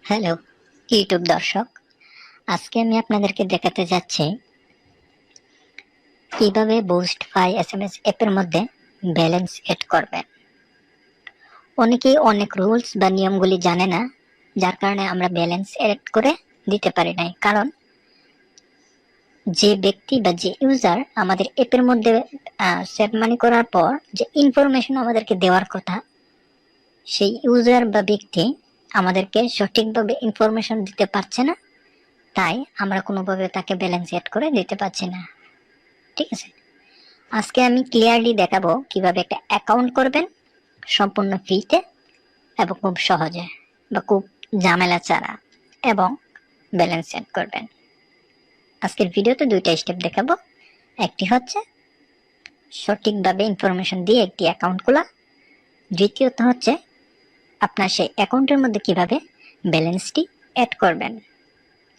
Hello YouTube দর্শক, আজকে আমি আপনাদেরকে দেখাতে যাচ্ছি কিভাবে বুস্ট ফাই এসএমএস অ্যাপের মধ্যে ব্যালেন্স এড করবেন। অনেকেই অনেক রুলস বা নিয়মগুলি জানে না, যার কারণে আমরা ব্যালেন্স এড করে দিতে পারি নাই। কারণ যে ব্যক্তি বা যে ইউজার আমাদের অ্যাপের মধ্যে সেভ মানি করার পর যে ইনফরমেশন আমাদেরকে দেওয়ার কথা, সেই ইউজার বা ব্যক্তি আমাদেরকে সঠিকভাবে ইনফরমেশন দিতে পারছে না, তাই আমরা কোনোভাবে তাকে ব্যালেন্স এড করে দিতে পারছি না। ঠিক আছে, আজকে আমি ক্লিয়ারলি দেখাবো কিভাবে একটা অ্যাকাউন্ট করবেন সম্পূর্ণ ফ্রিতে এবং খুব সহজে বা খুব ঝামেলা ছাড়া, এবং ব্যালেন্স এড করবেন। আজকের ভিডিওতে দুইটা স্টেপ দেখাবো। একটি হচ্ছে সঠিকভাবে ইনফরমেশন দিয়ে একটি অ্যাকাউন্ট খোলা, দ্বিতীয়ত হচ্ছে আপনার সেই অ্যাকাউন্টের মধ্যে কিভাবে ব্যালেন্সটি অ্যাড করবেন।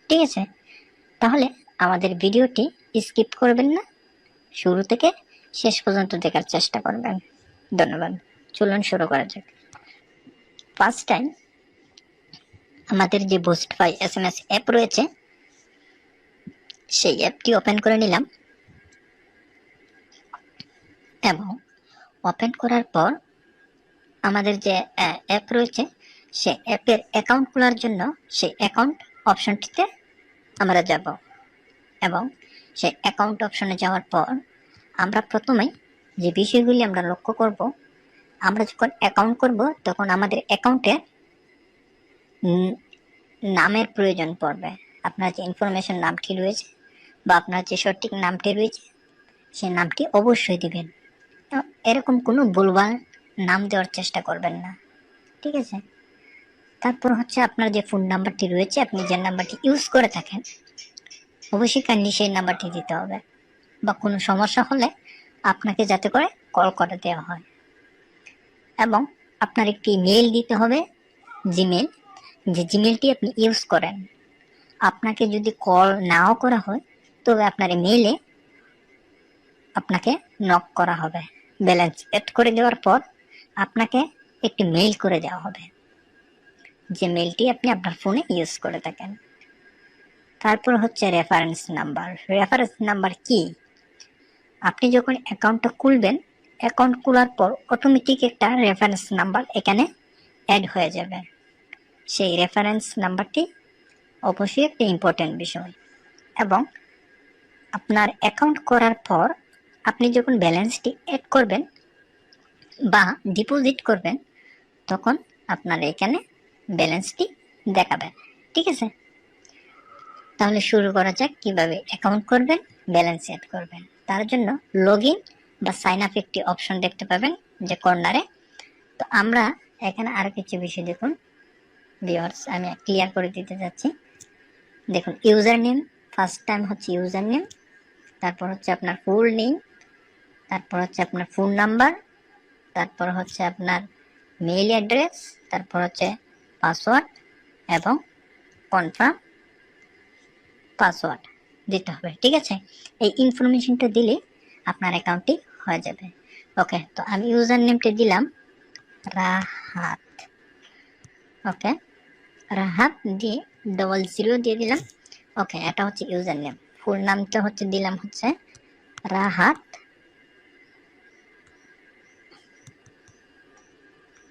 ঠিক আছে, তাহলে আমাদের ভিডিওটি স্কিপ করবেন না, শুরু থেকে শেষ পর্যন্ত দেখার চেষ্টা করবেন। ধন্যবাদ। চলুন শুরু করা যাক। ফার্স্ট টাইম আমাদের যে বুস্ট ফাই এসএমএস অ্যাপ রয়েছে, সেই অ্যাপটি ওপেন করে নিলাম, এবং ওপেন করার পর আমাদের যে অ্যাপ রয়েছে সেই অ্যাপের অ্যাকাউন্ট খোলার জন্য সেই অ্যাকাউন্ট অপশনটিতে আমরা যাব, এবং সেই অ্যাকাউন্ট অপশনে যাওয়ার পর আমরা প্রথমেই যে বিষয়গুলি আমরা লক্ষ্য করব, আমরা যখন অ্যাকাউন্ট করব তখন আমাদের অ্যাকাউন্টে নামের প্রয়োজন পড়বে। আপনার যে ইনফরমেশন নামটি রয়েছে বা আপনার যে সঠিক নামটি রয়েছে সেই নামটি অবশ্যই দিবেন। এরকম কোনো ভুলভাল নাম দেওয়ার চেষ্টা করবেন না। ঠিক আছে, তারপর হচ্ছে আপনার যে ফোন নাম্বারটি রয়েছে, আপনি যে নাম্বারটি ইউজ করে থাকেন, অবশ্যই কাইন্ডলি সেই নাম্বারটি দিতে হবে, বা কোনো সমস্যা হলে আপনাকে যাতে করে কল করে দেওয়া হয়। এবং আপনার একটি মেইল দিতে হবে, জিমেল, যে জিমেলটি আপনি ইউজ করেন। আপনাকে যদি কল নাও করা হয় তবে আপনার মেইলে আপনাকে নক করা হবে। ব্যালেন্স এড করে দেওয়ার পর আপনাকে একটি মেইল করে দেওয়া হবে, যে মেইলটি আপনি আপনার ফোনে ইউজ করে থাকেন। তারপর হচ্ছে রেফারেন্স নাম্বার। রেফারেন্স নাম্বার কি? আপনি যখন অ্যাকাউন্টটা খুলবেন, অ্যাকাউন্ট খোলার পর অটোমেটিক একটা রেফারেন্স নাম্বার এখানে অ্যাড হয়ে যাবে। সেই রেফারেন্স নাম্বারটি অবশ্যই একটা ইম্পর্টেন্ট বিষয়। এবং আপনার অ্যাকাউন্ট করার পর আপনি যখন ব্যালেন্সটি অ্যাড করবেন বা ডিপোজিট করবেন, তখন আপনার এখানে ব্যালেন্সটি দেখাবে। ঠিক আছে, তাহলে শুরু করা যাক কিভাবে অ্যাকাউন্ট করবেন, ব্যালেন্স অ্যাড করবেন। তার জন্য লগ ইন বা সাইন আপ একটি অপশন দেখতে পাবেন যে কর্নারে। তো আমরা এখানে আরো কিছু বিষয় দেখুন ভিউয়ার্স, আমি ক্লিয়ার করে দিতে যাচ্ছি। দেখুন, ইউজার নেম, ফার্স্ট টাইম হচ্ছে ইউজার নেম, তারপর হচ্ছে আপনার ফুল নেম, তারপর হচ্ছে আপনার ফোন নাম্বার, তারপর হচ্ছে আপনার মেইল অ্যাড্রেস, তারপর হচ্ছে পাসওয়ার্ড এবং কনফার্ম পাসওয়ার্ড দিতে হবে। ঠিক আছে, এই ইনফরমেশনটা দিলে আপনার অ্যাকাউন্টটি হয়ে যাবে। ওকে, তো আমি ইউজার নেমটা দিলাম রাহাত। ওকে, রাহাত দিয়ে 00 দিয়ে দিলাম। ওকে, এটা হচ্ছে ইউজার নেম। ফুল নামটা হচ্ছে দিলাম হচ্ছে রাহাত।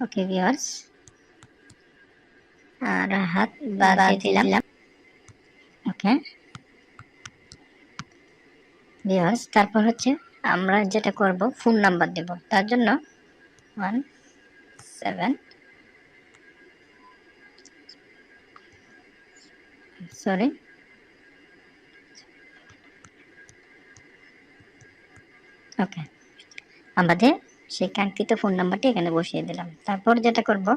ওকে ভিউয়ার্স, রাহাত বাদ দিলাম। ওকে ভিউয়ার্স, তারপর হচ্ছে আমরা যেটা করব, ফোন নাম্বার দেব। তার জন্য 17 সরি ওকে, আমাদের সেই কাঙ্ক্ষিত ফোন নাম্বারটি এখানে বসিয়ে দিলাম। তারপর যেটা করব,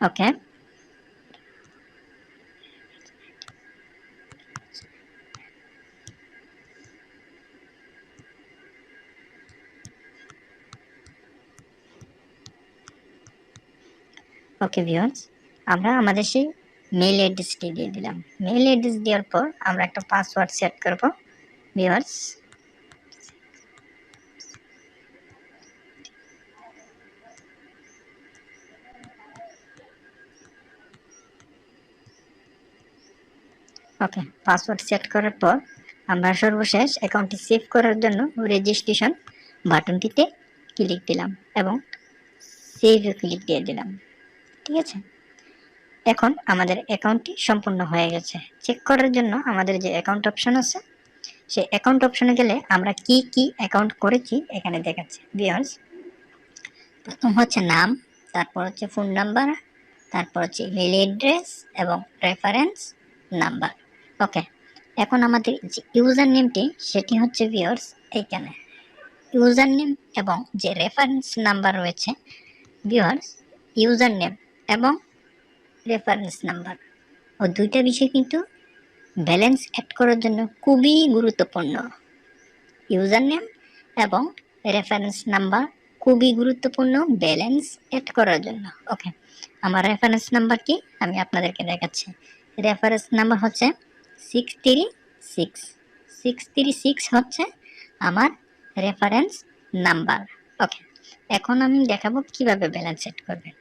ওকে ওকে ভিউয়ার্স, আমরা আমাদের সেই মেইল অ্যাড্রেসটি দিয়ে দিলাম। মেইল অ্যাড্রেস দেওয়ার পর আমরা একটা পাসওয়ার্ড সেট করব ভিউয়ার্স। ওকে, পাসওয়ার্ড সেট করার পর আমরা সর্বশেষ অ্যাকাউন্টটি সেভ করার জন্য রেজিস্ট্রেশন বাটনটিতে ক্লিক দিলাম এবং সেভে ক্লিক দিয়ে দিলাম। ঠিক আছে, এখন আমাদের অ্যাকাউন্টটি সম্পূর্ণ হয়ে গেছে। চেক করার জন্য আমাদের যে অ্যাকাউন্ট অপশন আছে, সেই অ্যাকাউন্ট অপশনে গেলে আমরা কি কি অ্যাকাউন্ট করেছি এখানে দেখাচ্ছে। ভিউয়ার্স, প্রথম হচ্ছে নাম, তারপর হচ্ছে ফোন নাম্বার, তারপর হচ্ছে ইমেল অ্যাড্রেস এবং রেফারেন্স নাম্বার। ওকে, এখন আমাদের যে ইউজার নেমটি সেটি হচ্ছে ভিউয়ার্স এইখানে ইউজার নেম এবং যে রেফারেন্স নাম্বার রয়েছে ভিউয়ার্স, ইউজার নেম এবং রেফারেন্স নাম্বার ও দুইটা বিষয় কিন্তু ব্যালেন্স অ্যাড করার জন্য খুবই গুরুত্বপূর্ণ। ইউজার নেম এবং রেফারেন্স নাম্বার খুবই গুরুত্বপূর্ণ ব্যালেন্স অ্যাড করার জন্য। ওকে, আমার রেফারেন্স নাম্বারটি আমি আপনাদেরকে দেখাচ্ছি। রেফারেন্স নাম্বার হচ্ছে 636 636 হচ্ছে আমার রেফারেন্স নাম্বার। ওকে, এখন আমি দেখাবো কিভাবে ব্যালেন্স সেট করবেন।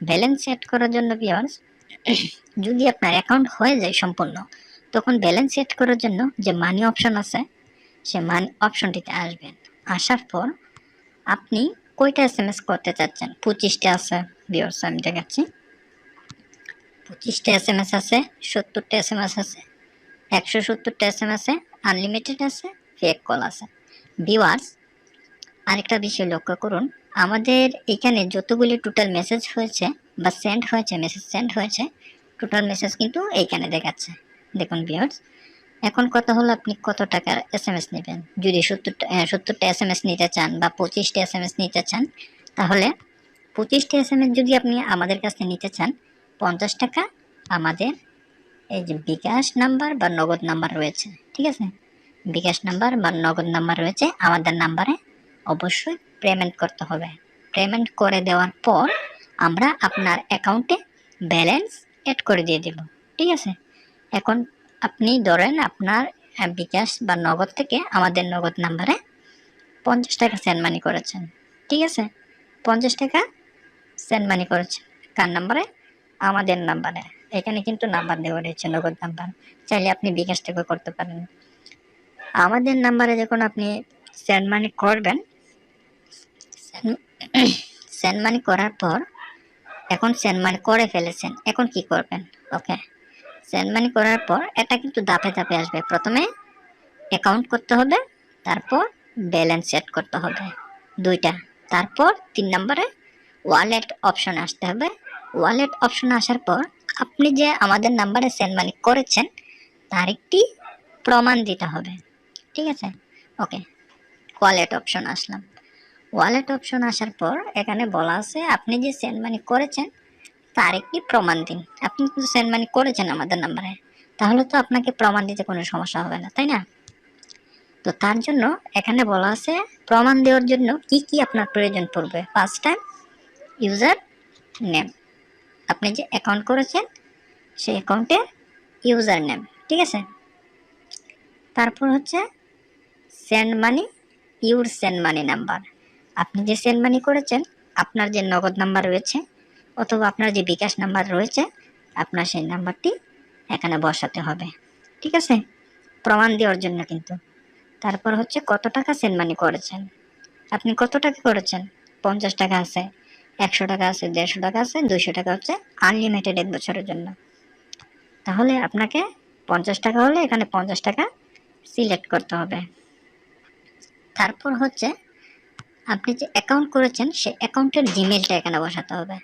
ব্যালেন্স সেট করার জন্য ভিউয়ার্স, যদি আপনার অ্যাকাউন্ট হয়ে যায় সম্পূর্ণ, তখন ব্যালেন্স সেট করার জন্য যে মানি অপশন আছে, সে মানি অপশনটিতে আসবেন। আসার পর আপনি কয়টা SMS করতে চাচ্ছেন? 25টা আছে ভিউয়ার্স, আমি দেখাচ্ছি। 25টা SMS আছে, 70টা SMS আছে, 170টা SMS আছে, আনলিমিটেড আছে, ফেক কল আছে। ভিউয়ার্স, আরেকটা বিষয় লক্ষ্য করুন, আমাদের এখানে যতগুলি টোটাল মেসেজ হয়েছে বা সেন্ড হয়েছে, মেসেজ সেন্ড হয়েছে, টোটাল মেসেজ কিন্তু এইখানে দেখাচ্ছে। দেখুন ভিউয়ার্স, এখন কথা হলো আপনি কত টাকার SMS নেবেন। যদি 70টা SMS নিতে চান বা 25টা SMS নিতে চান, তাহলে 25টা SMS যদি আপনি আমাদের কাছে নিতে চান, 50 টাকা আমাদের এই যে বিকাশ নাম্বার বা নগদ নাম্বার রয়েছে, ঠিক আছে, বিকাশ নাম্বার বা নগদ নাম্বার রয়েছে, আমাদের নাম্বারে অবশ্যই পেমেন্ট করতে হবে। পেমেন্ট করে দেওয়ার পর আমরা আপনার অ্যাকাউন্টে ব্যালেন্স অ্যাড করে দিয়ে দেব। ঠিক আছে, এখন আপনি ধরেন আপনার বিকাশ বা নগদ থেকে আমাদের নগদ নাম্বারে 50 টাকা সেন্ড মানি করেছেন। ঠিক আছে, 50 টাকা সেন্ড মানি করেছেন কার নাম্বারে? আমাদের নাম্বারে। এখানে কিন্তু নাম্বার দেওয়া রয়েছে নগদ নাম্বার, চাইলে আপনি বিকাশ থেকে করতে পারেন। আমাদের নাম্বারে যখন আপনি সেন্ড মানি করবেন, সেন্ড মানি করার পর, এখন সেন্ড মানি করে ফেলেছেন, এখন কি করবেন? ওকে, সেন্ড মানি করার পর এটা কিন্তু ধাপে ধাপে আসবে। প্রথমে অ্যাকাউন্ট করতে হবে, তারপর ব্যালেন্স সেট করতে হবে, দুইটা। তারপর 3 নম্বরে ওয়ালেট অপশন আসতে হবে। ওয়ালেট অপশন আসার পর আপনি যে আমাদের নাম্বারে সেন্ড মানি করেছেন তার একটি প্রমাণ দিতে হবে। ঠিক আছে, ওকে, ওয়ালেট অপশন আসলাম। ওয়ালেট অপশন আসার পর এখানে বলা আছে আপনি যে সেন্ড মানি করেছেন তার একটি প্রমাণ দিন। আপনি কিন্তু সেন্ড মানি করেছেন আমাদের নাম্বারে, তাহলে তো আপনাকে প্রমাণ দিতে কোনো সমস্যা হবে না, তাই না? তো তার জন্য এখানে বলা আছে প্রমাণ দেওয়ার জন্য কি কি আপনার প্রয়োজন পড়বে। ফার্স্ট টাইম ইউজার নেম, আপনি যে অ্যাকাউন্ট করেছেন সেই অ্যাকাউন্টের ইউজার নেম, ঠিক আছে। তারপর হচ্ছে send money, your send money number, আপনি যে সেন্ড মানি করেছেন আপনার যে নগদ নাম্বার রয়েছে অথবা আপনার যে বিকাশ নাম্বার রয়েছে, আপনার সেই নাম্বারটি এখানে বসাতে হবে। ঠিক আছে, প্রমাণ দেওয়ার জন্য কিন্তু। তারপর হচ্ছে কত টাকা সেন্ড মানি করেছেন, আপনি কত টাকা করেছেন? 50 টাকা আছে, 100 টাকা আছে, 150 টাকা আছে, 200 টাকা হচ্ছে আনলিমিটেড 1 বছরের জন্য। তাহলে আপনাকে 50 টাকা হলে এখানে 50 টাকা সিলেক্ট করতে হবে। তারপর হচ্ছে আপনি যে অ্যাকাউন্ট করেছেন সেই অ্যাকাউন্টের জিমেলটা এখানে বসাতে হবে।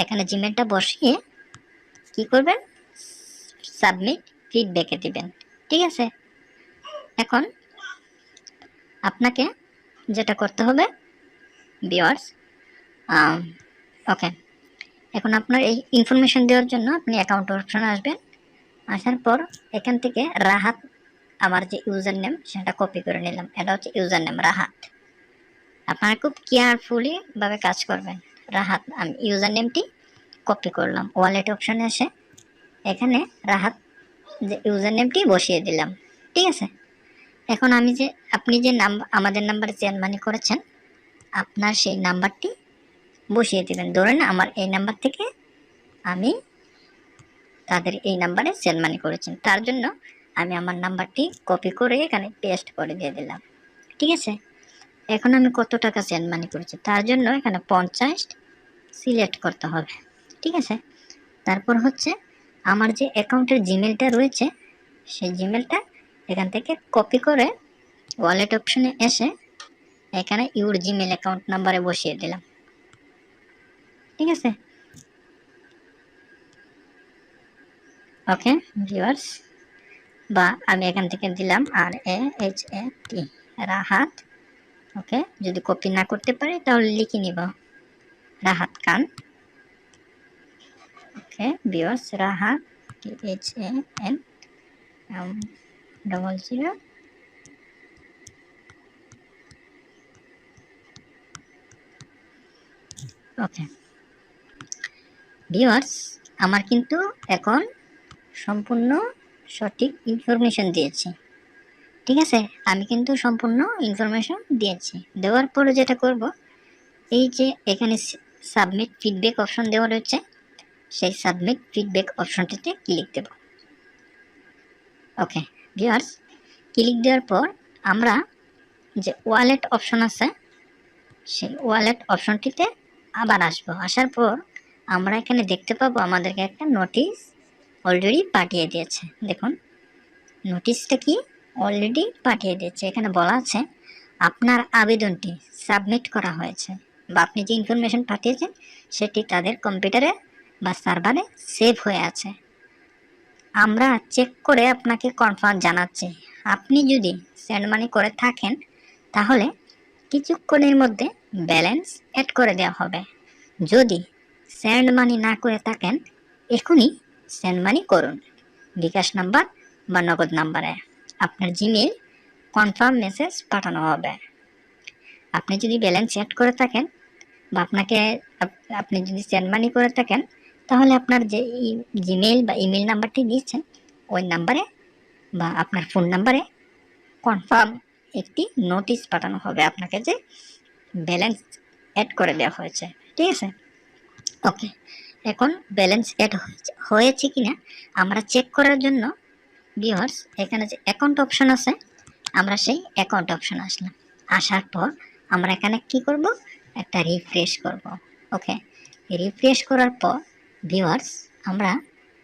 এখানে জিমেলটা বসিয়ে কি করবেন? সাবমিট ফিডব্যাকে দিবেন। ঠিক আছে, এখন আপনাকে যেটা করতে হবে ভিউয়ার্স, ওকে, এখন আপনার এই ইনফরমেশন দেওয়ার জন্য আপনি অ্যাকাউন্ট অপশনে আসবেন। আসার পর এখান থেকে রাহাত, আমার যে ইউজার নেম সেটা কপি করে নিলাম, এটা হচ্ছে ইউজার নেম রাহাত। আপনারা খুব কেয়ারফুলি ভাবে কাজ করবেন। রাহাত, আমি ইউজার নেমটি কপি করলাম, ওয়ালেট অপশনে এসে এখানে রাহাত যে ইউজার নেমটি বসিয়ে দিলাম। ঠিক আছে, এখন আমি যে আপনি যে আমাদের নাম্বারে সেন্ড মানি করেছেন আপনার সেই নাম্বারটি বসিয়ে দিবেন। ধরেন আমার এই নাম্বার থেকে আমি তাদের এই নাম্বারে সেন্ড মানি করেছেন। তার জন্য আমি আমার নাম্বারটি কপি করে এখানে পেস্ট করে দিয়ে দিলাম। ঠিক আছে, এখন আমি কত টাকা সেন্ড মানি করেছি তার জন্য এখানে 50 সিলেক্ট করতে হবে। ঠিক আছে, তারপর হচ্ছে আমার যে অ্যাকাউন্টের জিমেলটা রয়েছে সেই জিমেলটা এখান থেকে কপি করে ওয়ালেট অপশনে এসে এখানে ইউর জিমেল অ্যাকাউন্ট নাম্বারে বসিয়ে দিলাম। ঠিক আছে, ওকে ভিউয়ার্স, বা আমি এখান থেকে দিলাম RAHAT রাহাত। ওকে, যদি কপি না করতে পারি তাহলে লিখে নিব Rahat Khan. Okay viewers, Rahat THAN 00। Okay viewers, আমার কিন্তু এখন সম্পূর্ণ সঠিক ইনফরমেশন দিয়েছি। ঠিক আছে, আমি কিন্তু সম্পূর্ণ ইনফরমেশন দিয়েছি। দেওয়ার পরে যেটা করব, এই যে এখানে সাবমিট ফিডব্যাক অপশন দেওয়া রয়েছে, সেই সাবমিট ফিডব্যাক অপশনটিতে ক্লিক দেব। ওকে ভিউয়ার্স, ক্লিক দেওয়ার পর আমরা যে ওয়ালেট অপশন আছে সেই ওয়ালেট অপশনটিতে আবার আসবো। আসার পর আমরা এখানে দেখতে পাবো আমাদেরকে একটা নোটিশ অলরেডি পাঠিয়ে দিয়েছে। দেখুন নোটিশটা কি অলরেডি পাঠিয়ে দিয়েছে। এখানে বলা আছে আপনার আবেদনটি সাবমিট করা হয়েছে, বা আপনি যে ইনফরমেশন পাঠিয়েছেন সেটি তাদের কম্পিউটারে বা সার্ভারে সেভ হয়ে আছে। আমরা চেক করে আপনাকে কনফার্ম জানাচ্ছি। আপনি যদি সেন্ড মানি করে থাকেন তাহলে কিছুক্ষণের মধ্যে ব্যালেন্স অ্যাড করে দেওয়া হবে। যদি সেন্ড মানি না করে থাকেন এখনই সেন্ড মানি করুন বিকাশ নাম্বার বা নগদ নাম্বারে। আপনার জিমেইল কনফার্ম মেসেজ পাঠানো হবে। আপনি যদি ব্যালেন্স অ্যাড করে থাকেন বা আপনি যদি সেন্ড মানি করে থাকেন তাহলে আপনার যে জিমেইল বা ইমেল নাম্বারটি দিয়েছেন ওই নাম্বারে বা আপনার ফোন নাম্বারে কনফার্ম একটি নোটিশ পাঠানো হবে আপনাকে যে ব্যালেন্স অ্যাড করে দেওয়া হয়েছে। ঠিক আছে, ওকে এখন ব্যালেন্স অ্যাড হয়েছে কিনা আমরা চেক করার জন্য ভিউয়ার্স এখানে যে অ্যাকাউন্ট অপশন আছে আমরা সেই অ্যাকাউন্ট অপশন আসলাম। আসার পর আমরা এখানে কি করব, একটা রিফ্রেশ করব। ওকে, রিফ্রেশ করার পর ভিউয়ার্স আমরা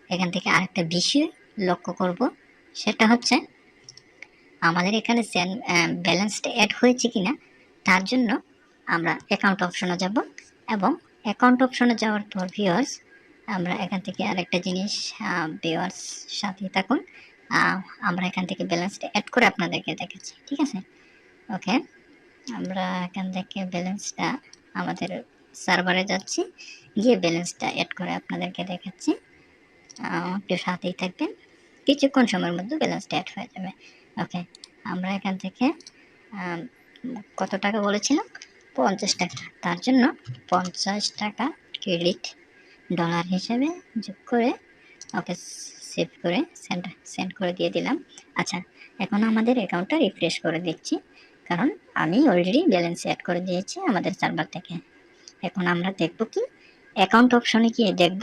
এখান থেকে আরেকটা বিষয় লক্ষ্য করব, সেটা হচ্ছে আমাদের এখানে ব্যালেন্সটা অ্যাড হয়েছে কিনা তার জন্য আমরা অ্যাকাউন্ট অপশনে যাব, এবং অ্যাকাউন্ট অপশনে যাওয়ার পর ভিউয়ার্স আমরা এখান থেকে আরেকটা জিনিস, ভিউয়ার্স সাথে থাকুন, আমরা এখান থেকে ব্যালেন্সটা অ্যাড করে আপনাদেরকে দেখাচ্ছি। ঠিক আছে, ওকে আমরা এখান থেকে ব্যালেন্সটা আমাদের সার্ভারে যাচ্ছি, গিয়ে ব্যালেন্সটা অ্যাড করে আপনাদেরকে দেখাচ্ছি। একটু সাথেই থাকবেন, কিছুক্ষণ সময়ের মধ্যে ব্যালেন্সটা অ্যাড হয়ে যাবে। ওকে, আমরা এখান থেকে কত টাকা বলেছিলাম, 50 টাকা। তার জন্য 50 টাকা ক্রেডিট ডলার হিসেবে যোগ করে ওকে সেভ করে সেন্ড করে দিয়ে দিলাম। আচ্ছা, এখন আমাদের অ্যাকাউন্টটা রিফ্রেশ করে দিচ্ছি, কারণ আমি অলরেডি ব্যালেন্স অ্যাড করে দিয়েছি আমাদের সার্ভার থেকে। এখন আমরা দেখব কি অ্যাকাউন্ট অপশনে গিয়ে দেখব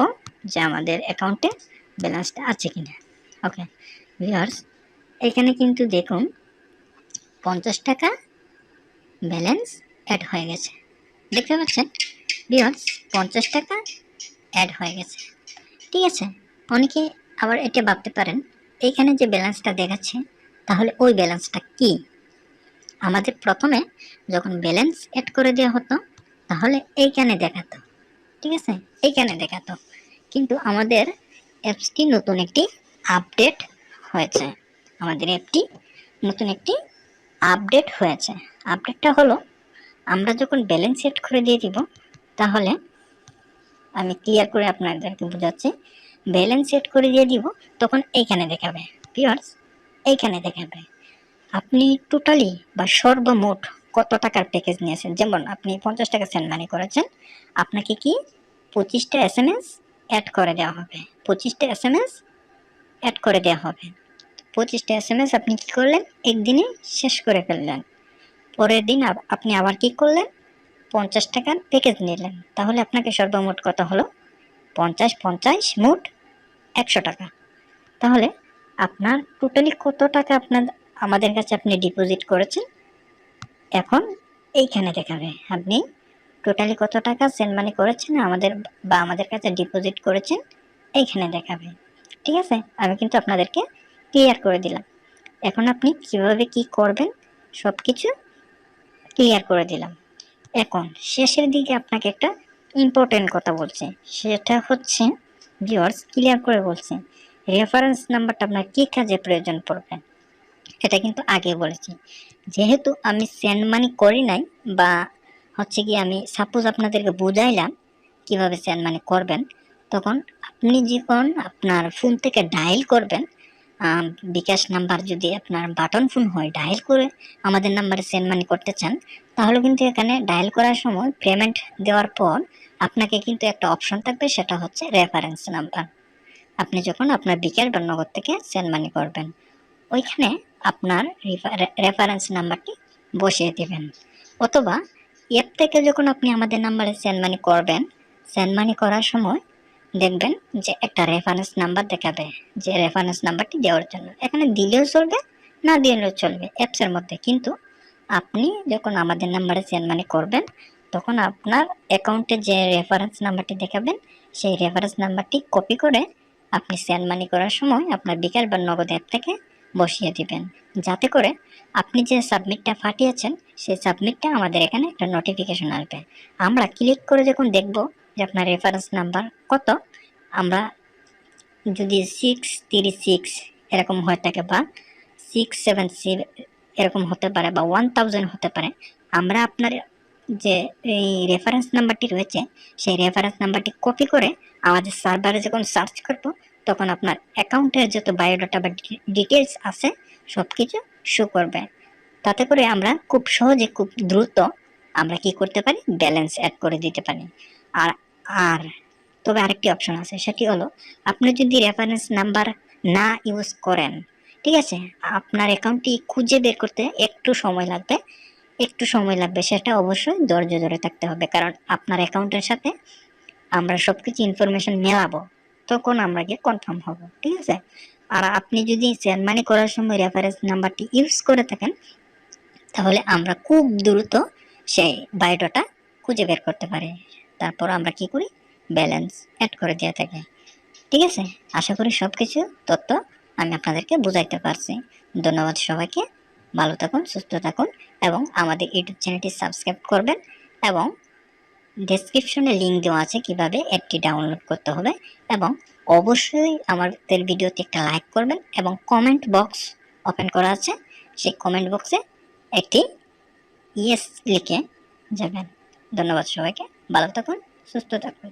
যে আমাদের অ্যাকাউন্টে ব্যালেন্সটা আছে কিনা। ওকে ভিউয়ার্স, এখানে কিন্তু দেখুন 50 টাকা ব্যালেন্স অ্যাড হয়ে গেছে। দেখতে পাচ্ছেন ভিউয়ার্স 50 টাকা অ্যাড হয়ে গেছে। ঠিক আছে, অনেকে আবার এটা ভাবতে পারেন এইখানে যে ব্যালেন্সটা দেখাচ্ছে তাহলে ওই ব্যালেন্সটা কি। আমাদের প্রথমে যখন ব্যালেন্স অ্যাড করে দেওয়া হতো তাহলে এইখানে দেখাতো, ঠিক আছে এইখানে দেখাতো, কিন্তু আমাদের অ্যাপসটি নতুন একটি আপডেট হয়েছে। আমাদের অ্যাপটি নতুন একটি আপডেট হয়েছে। আপডেটটা হলো আমরা যখন ব্যালেন্স সেট করে দিয়ে দিব, তাহলে আমি ক্লিয়ার করে আপনাদেরকে বোঝাচ্ছি, ব্যালেন্স সেট করে দিয়ে দিব তখন এইখানে দেখাবে ভিউয়ার্স, এইখানে দেখাবে আপনি টোটালি বা সর্বমোট কত টাকার প্যাকেজ নিয়েছেন। যেমন আপনি 50 টাকা সেন্ড মানি করেছেন, আপনাকে কি 25টা SMS অ্যাড করে দেওয়া হবে, 25টা SMS অ্যাড করে দেওয়া হবে। 25টা SMS আপনি কি করলেন, একদিনে শেষ করে ফেললেন। পরের দিন আপনি আবার কি করলেন, 50 টাকার প্যাকেজ নিলেন, তাহলে আপনাকে সর্বমোট কত হলো, 50 50 মোট 100 টাকা। তাহলে আপনার টোটালি কত টাকা আমাদের কাছে আপনি ডিপোজিট করেছেন এখন এইখানে দেখাবে। আপনি টোটালি কত টাকা সেন্ড মানি করেছেন আমাদের কাছে ডিপোজিট করেছেন এইখানে দেখাবে। ঠিক আছে, আমি কিন্তু আপনাদেরকে ক্লিয়ার করে দিলাম। এখন আপনি কিভাবে কি করবেন সবকিছু ক্লিয়ার করে দিলাম। এখন শেষের দিকে আপনাকে একটা ইম্পর্টেন্ট কথা বলছে, সেটা হচ্ছে ভিউয়ার্স ক্লিয়ার করে বলছে রেফারেন্স নাম্বারটা আপনার কি কাজে প্রয়োজন পড়বে। এটা কিন্তু আগে বলেছি, যেহেতু আমি সেন্ড মানি করি নাই বা হচ্ছে কি আমি সাপোজ আপনাদেরকে বুঝাইলাম কিভাবে সেন্ড মানি করবেন, তখন আপনি যখন আপনার ফোন থেকে ডায়াল করবেন, বিকাশ নাম্বার যদি আপনার বাটন ফোন হয়, ডায়াল করে আমাদের নাম্বারে সেন্ড মানি করতে চান, তাহলে কিন্তু এখানে ডায়াল করার সময় পেমেন্ট দেওয়ার পর আপনাকে কিন্তু একটা অপশন থাকবে, সেটা হচ্ছে রেফারেন্স নাম্বার। আপনি যখন আপনার বিকাশ বা নগদ থেকে সেন্ড মানি করবেন, ওইখানে আপনার রেফারেন্স নাম্বারটি বসিয়ে দেবেন। অথবা অ্যাপ থেকে যখন আপনি আমাদের নাম্বারে সেন্ড মানি করবেন, সেন্ড মানি করার সময় দেখবেন যে একটা রেফারেন্স নাম্বার দেখাবে, যে রেফারেন্স নাম্বারটি দেওয়ার জন্য এখানে দিলেও চলবে, না দিলেও চলবে অ্যাপসের মধ্যে। কিন্তু আপনি যখন আমাদের নাম্বারে সেন্ড মানি করবেন, তখন আপনার অ্যাকাউন্টে যে রেফারেন্স নাম্বারটি দেখাবেন, সেই রেফারেন্স নাম্বারটি কপি করে আপনি সেন্ড মানি করার সময় আপনার বিকাশ বা নগদ অ্যাপ থেকে বসিয়ে দিবেন, যাতে করে আপনি যে সাবমিটটা পাঠিয়েছেন সেই সাবমিটটা আমাদের এখানে একটা নোটিফিকেশন আসবে। আমরা ক্লিক করে যখন দেখব যে আপনার রেফারেন্স নাম্বার কত, আমরা যদি 636 এরকম হয়ে থাকে বা 676 এরকম হতে পারে বা 1000 হতে পারে, আমরা আপনার যে এই রেফারেন্স নাম্বারটি রয়েছে সেই রেফারেন্স নাম্বারটি কপি করে আমাদের সার্ভারে যখন সার্চ করব, তখন আপনার অ্যাকাউন্টের যত বায়োডাটা বা ডিটেলস আছে সব কিছু শো করবে। তাতে করে আমরা খুব সহজে খুব দ্রুত আমরা কি করতে পারি, ব্যালেন্স অ্যাড করে দিতে পারি। আর আর তবে আরেকটি অপশন আছে, সেটি হলো আপনি যদি রেফারেন্স নাম্বার না ইউজ করেন, ঠিক আছে, আপনার অ্যাকাউন্টটি খুঁজে বের করতে একটু সময় লাগবে, সেটা অবশ্যই ধৈর্য ধরে থাকতে হবে, কারণ আপনার অ্যাকাউন্টের সাথে আমরা সবকিছু ইনফরমেশন মেলাবো, তখন আমরা গিয়ে কনফার্ম হব। ঠিক আছে, আর আপনি যদি সেন্ড মানি করার সময় রেফারেন্স নাম্বারটি ইউজ করে থাকেন, তাহলে আমরা খুব দ্রুত সেই বায়োডাটা খুঁজে বের করতে পারি, তারপর আমরা কি করি, ব্যালেন্স অ্যাড করে দিয়ে থাকি। ঠিক আছে, আশা করি সব কিছু তথ্য আমি আপনাদেরকে বুঝাইতে পারছি। ধন্যবাদ সবাইকে, ভালো থাকুন, সুস্থ থাকুন এবং আমাদের ইউটিউব চ্যানেলটি সাবস্ক্রাইব করবেন এবং ডেসক্রিপশনে লিঙ্ক দেওয়া আছে কিভাবে অ্যাপটি ডাউনলোড করতে হবে, এবং অবশ্যই আমাদের ভিডিওতে একটা লাইক করবেন এবং কমেন্ট বক্স ওপেন করা আছে, সেই কমেন্ট বক্সে একটি ইয়েস লিখে যাবেন। ধন্যবাদ সবাইকে, ভালো থাকুন, সুস্থ থাকুন।